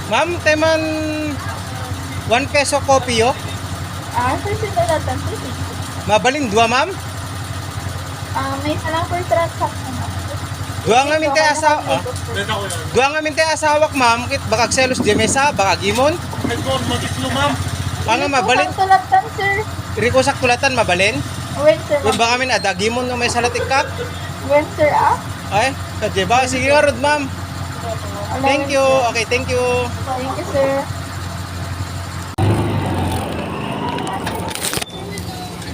Ma'am, teman 1 peso kopi yo. Sir, sinulatan po. Mabalin, 2 ma'am. May isa lang per transaction. Dua nga min tayo asawa. Dua nga min tayo asawak ma'am. Kit baka selos di mesa, baka gimon. Mag-islo, ma'am. Ano mabalin? Tulatan, sir. Riko sak tulatan mabalin. When, sir. Kung baka min ada gimon nga may salatikak. When, sir, Ay, kadye ba? Sige nga rod ma'am. Thank you. Okay, thank you. Thank you, sir.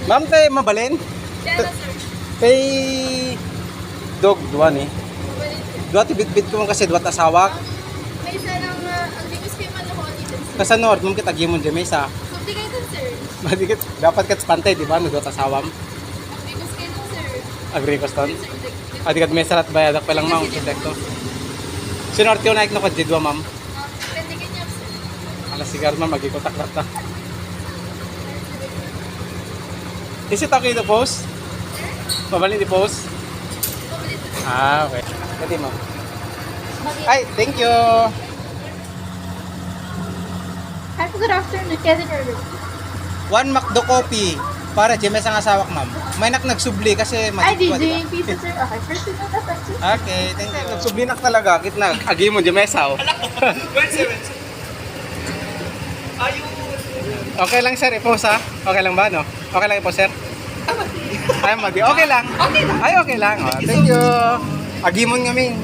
Ma'am, tayo mabalin? Kay dog, dua ni. Dua ti bit ko man kasi dua asawak. May isa lang ang limis kayo manuhon dito, sir. Kasanod, ma'am kita gimon di mesa. So, di kayo dun, sir. Madigit dapat kat pantay di ba no dua asawam. Limis kayo dun, sir. Agree ko ston. Sir, di- Adi kat mesa rat bayadak pa lang ma'am protekto. Sinortyo na ik no kadye dua ma'am. Pwede ganyan, sir. Ala sigar ma'am magikotak rata. Is it okay to post? Mabalin di post? Pabalik na. Okay. Pwede ma'am. Ay, thank you. Hi, good afternoon. Kevin Order. 1 McDo coffee para di mesa nga asawak ma'am. May nagsubli kasi Ay, magigwa, DJ di ba? pizza, sir. Okay, first sinulatan, sir. Okay, thank you. Nagsubli nak talaga, kitna. Agi mo di mesa. Oh. Okay lang sir, i-post ha? Okay lang ba no? Okay lang i-post sir? Ay, madi. Okay lang. Okay lang. Ay, okay lang. Oh, thank you. Agimon kami.